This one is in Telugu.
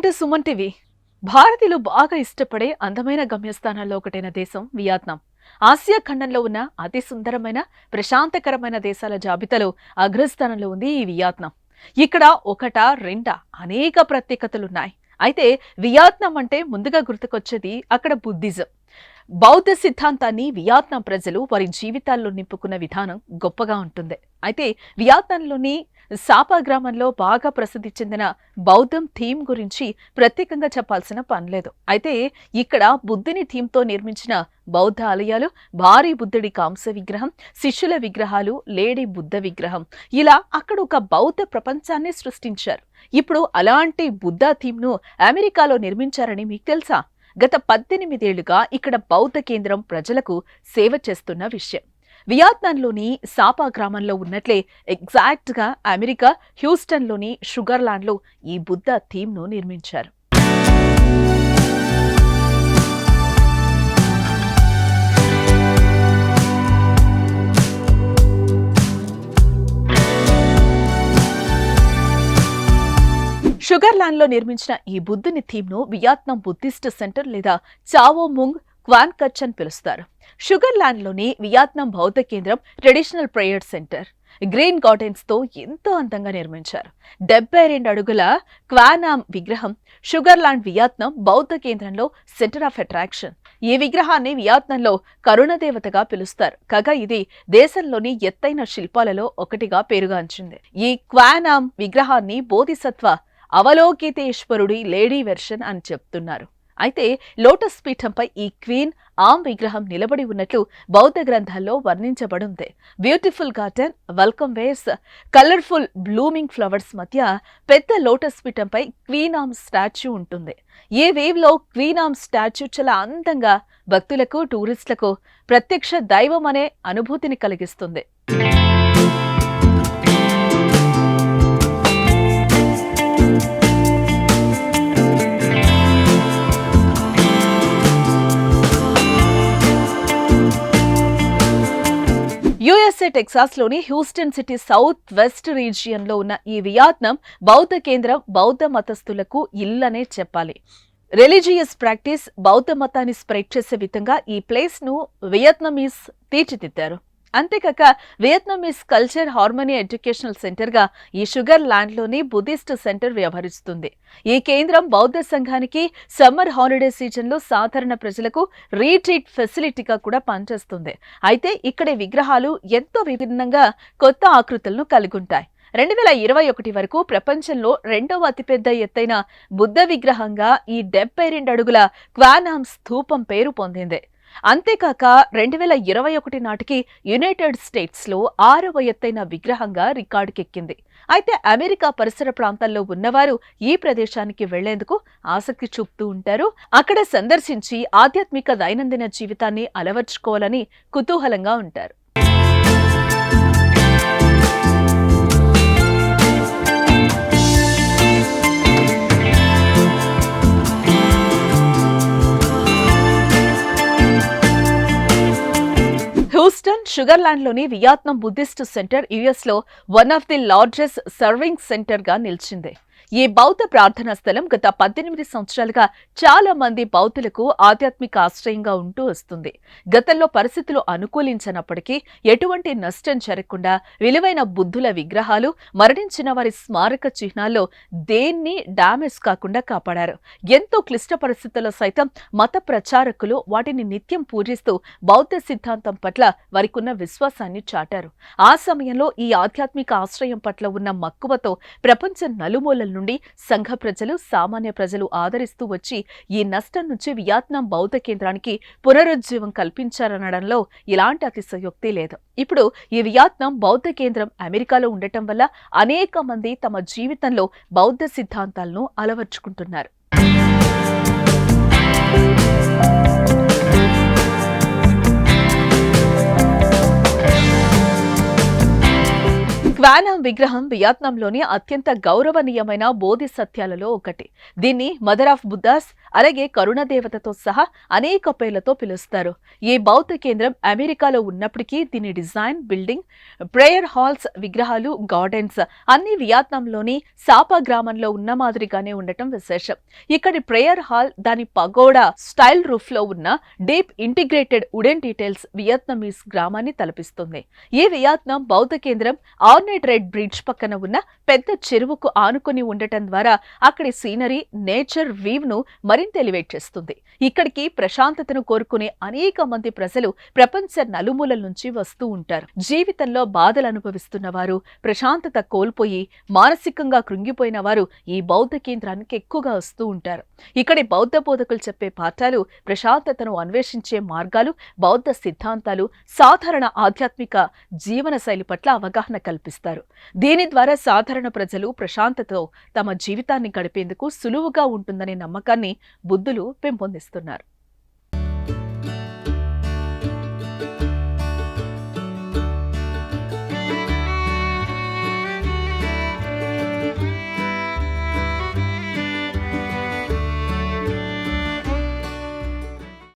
To Suman TV. భారతీయులు బాగా ఇష్టపడే అందమైన గమ్యస్థానాల్లో ఒకటైన దేశం వియత్నాం. ఆసియా ఖండంలో ఉన్న అతి సుందరమైన ప్రశాంతకరమైన దేశాల జాబితాలో అగ్రస్థానంలో ఉంది ఈ వియత్నాం. ఇక్కడ ఒకటా రెండా అనేక ప్రత్యేకతలున్నాయి. అయితే వియత్నాం అంటే ముందుగా గుర్తుకొచ్చేది అక్కడ బుద్ధిజం. బౌద్ధ సిద్ధాంతాన్ని వియత్నాం ప్రజలు వారి జీవితాల్లో నింపుకున్న విధానం గొప్పగా ఉంటుంది. అయితే వియత్నాంలోని సాపా గ్రామంలో బాగా ప్రసిద్ధి చెందిన బౌద్ధం థీమ్ గురించి ప్రత్యేకంగా చెప్పాల్సిన పనిలేదు. అయితే ఇక్కడ బుద్ధుని థీమ్తో నిర్మించిన బౌద్ధ ఆలయాలు, భారీ బుద్ధుడి కాంస్య విగ్రహం, శిష్యుల విగ్రహాలు, లేడీ బుద్ధ విగ్రహం, ఇలా అక్కడ ఒక బౌద్ధ ప్రపంచాన్ని సృష్టించారు. ఇప్పుడు అలాంటి బుద్ధ థీమ్ను అమెరికాలో నిర్మించారని మీకు తెలుసా? గత 18 ఏళ్లుగా ఇక్కడ బౌద్ధ కేంద్రం ప్రజలకు సేవ చేస్తున్న విషయం. వియత్నాంలోని సాపా గ్రామంలో ఉన్నట్లే ఎగ్జాక్ట్ గా అమెరికా హ్యూస్టన్లోని షుగర్లాండ్లో ఈ బుద్ధ థీమ్ను నిర్మించారు. షుగర్లాండ్లో నిర్మించిన ఈ బుద్ధుని థీమ్ను వియత్నాం బుద్ధిస్ట్ సెంటర్ లేదా చావో ముంగ్ క్వాన్ కచ్ అని పిలుస్తారు. షుగర్లాండ్లోని వియత్నాం బౌద్ధ కేంద్రం traditional prayer centre green gardens తో ఎంతో అందంగా నిర్మించారు. 72 అడుగుల క్వానామ్ విగ్రహం షుగర్లాండ్ వియత్నాం బౌద్ధ కేంద్రంలో సెంటర్ ఆఫ్ అట్రాక్షన్. ఈ విగ్రహాన్ని వియత్నాంలో కరుణదేవతగా పిలుస్తారు. కాగా ఇది దేశంలోని ఎత్తైన శిల్పాలలో ఒకటిగా పేరుగాంచింది. ఈ క్వానామ్ విగ్రహాన్ని బోధిసత్వ అవలోకితేశ్వరుడి లేడీ వెర్షన్ అని చెప్తున్నారు. అయితే లోటస్ పీఠంపై ఈ క్వీన్ ఆమ్ విగ్రహం నిలబడి ఉన్నట్లు బౌద్ధ గ్రంథాల్లో వర్ణించబడింది. బ్యూటిఫుల్ గార్డెన్, వెల్కమ్ వేస్, కలర్ఫుల్ బ్లూమింగ్ ఫ్లవర్స్ మధ్య పెద్ద లోటస్ పీఠంపై క్వీన్ ఆమ్ స్టాచ్యూ ఉంటుంది. ఈ వేవ్ లో క్వీన్ ఆమ్ స్టాచ్యూ చాలా అందంగా భక్తులకు, టూరిస్టులకు ప్రత్యక్ష దైవం అనే అనుభూతిని కలిగిస్తుంది. యుఎస్ఏ టెక్సాస్లోని హ్యూస్టన్ సిటీ సౌత్ వెస్ట్ రీజియన్లో ఉన్న ఈ వియత్నాం బౌద్ధ కేంద్రం బౌద్ధ మతస్థులకు ఇల్లనే చెప్పాలి. రిలీజియస్ ప్రాక్టీస్, బౌద్ధ మతాన్ని స్ప్రెడ్ చేసే విధంగా ఈ ప్లేస్ను వియత్నమీస్ తీర్చిదిద్దారు. అంతేకాక వియత్నమీస్ కల్చర్ హార్మనీ ఎడ్యుకేషనల్ సెంటర్గా ఈ షుగర్ ల్యాండ్లోని బుద్ధిస్ట్ సెంటర్ వ్యవహరిస్తుంది. ఈ కేంద్రం బౌద్ధ సంఘానికి సమ్మర్ హాలిడే సీజన్లో సాధారణ ప్రజలకు రీట్రీట్ ఫెసిలిటీగా కూడా పనిచేస్తుంది. అయితే ఇక్కడి విగ్రహాలు ఎంతో విభిన్నంగా కొత్త ఆకృతులను కలిగి ఉంటాయి. 2021 వరకు ప్రపంచంలో 2వ అతిపెద్ద ఎత్తైన బుద్ధ విగ్రహంగా ఈ 72 అడుగుల క్వానామ్ స్థూపం పేరు పొందింది. అంతేకాక 2021 నాటికి యునైటెడ్ స్టేట్స్ లో 6వ ఎత్తైన విగ్రహంగా రికార్డుకెక్కింది. అయితే అమెరికా పరిసర ప్రాంతాల్లో ఉన్నవారు ఈ ప్రదేశానికి వెళ్లేందుకు ఆసక్తి చూపుతూ ఉంటారు. అక్కడ సందర్శించి ఆధ్యాత్మిక దైనందిన జీవితాన్ని అలవర్చుకోవాలని కుతూహలంగా ఉంటారు. హ్యూస్టన్ షుగర్లాండ్లోని వియత్నాం బుద్ధిస్ట్ సెంటర్ యుఎస్లో one of the largest serving సెంటర్గా నిలిచింది. ఈ బౌద్ధ ప్రార్థనా స్థలం గత 18 సంవత్సరాలుగా చాలా మంది బౌద్ధులకు ఆధ్యాత్మిక ఆశ్రయంగా ఉంటూ వస్తుంది. గతంలో పరిస్థితులు అనుకూలించినప్పటికీ ఎటువంటి నష్టం జరగకుండా విలువైన బుద్ధుల విగ్రహాలు, మరణించిన వారి స్మారక చిహ్నాల్లో దేన్ని డ్యామేజ్ కాకుండా కాపాడారు. ఎంతో క్లిష్ట పరిస్థితుల్లో సైతం మత ప్రచారకులు వాటిని నిత్యం పూజిస్తూ బౌద్ధ సిద్ధాంతం పట్ల వారికున్న విశ్వాసాన్ని చాటారు. ఆ సమయంలో ఈ ఆధ్యాత్మిక ఆశ్రయం పట్ల ఉన్న మక్కువతో ప్రపంచ నలుమూలల నుండి సంఘ ప్రజలు, సామాన్య ప్రజలు ఆదరిస్తూ వచ్చి ఈ నష్టం నుంచి వియత్నాం బౌద్ధ కేంద్రానికి పునరుజ్జీవం కల్పించారనడంలో ఇలాంటి అతిశయోక్తి లేదు. ఇప్పుడు ఈ వియత్నాం బౌద్ధ కేంద్రం అమెరికాలో ఉండటం వల్ల అనేక మంది తమ జీవితంలో బౌద్ధ సిద్ధాంతాలను అలవర్చుకుంటున్నారు. క్వానామ్ విగ్రహం వియత్నాంలోని అత్యంత గౌరవనీయమైన బోధిసత్యాలలో ఒకటి. దీన్ని మదర్ ఆఫ్ బుద్ధాస్ అలాగే కరుణ దేవతతో సహా అనేక పేర్లతో పిలుస్తారు. ఈ బౌద్ధ కేంద్రం అమెరికాలో ఉన్నప్పటికీ దీని డిజైన్, బిల్డింగ్, ప్రేయర్ హాల్స్, విగ్రహాలు, గార్డెన్స్ అన్ని వియత్నాంలోని సాపా గ్రామంలో ఉన్న మాదిరిగానే ఉండటం విశేషం. ఇక్కడి ప్రేయర్ హాల్ దాని పగోడా స్టైల్ రూఫ్ లో ఉన్న deep integrated wooden details Vietnamese గ్రామాన్ని తలపిస్తుంది. ఈ వియత్నాం బౌద్ధ కేంద్రం ఆర్నెట్ రెడ్ బ్రిడ్జ్ పక్కన ఉన్న పెద్ద చెరువుకు ఆనుకుని ఉండటం ద్వారా అక్కడి సీనరీ, నేచర్ వీవ్ ను మరింత ఎలివేట్ చేస్తుంది. ఇక్కడికి ప్రశాంతతను కోరుకునే అనేక మంది ప్రజలు ప్రపంచ నలుమూలల నుంచి వస్తూ ఉంటారు. జీవితంలో బాధలు అనుభవిస్తున్న వారు, ప్రశాంతత కోల్పోయి మానసికంగా కృంగిపోయిన వారు ఈ బౌద్ధ కేంద్రానికి ఎక్కువగా వస్తూ ఉంటారు. ఇక్కడి బౌద్ధ బోధకులు చెప్పే పాఠాలు, ప్రశాంతతను అన్వేషించే మార్గాలు, బౌద్ధ సిద్ధాంతాలు, సాధారణ ఆధ్యాత్మిక జీవన శైలి పట్ల అవగాహన కల్పిస్తారు. దీని ద్వారా సాధారణ ప్రజలు ప్రశాంతతతో తమ జీవితాన్ని గడిపేందుకు సులువుగా ఉంటుందనే నమ్మకాన్ని బుద్ధులు పెంపొందిస్తున్నారు.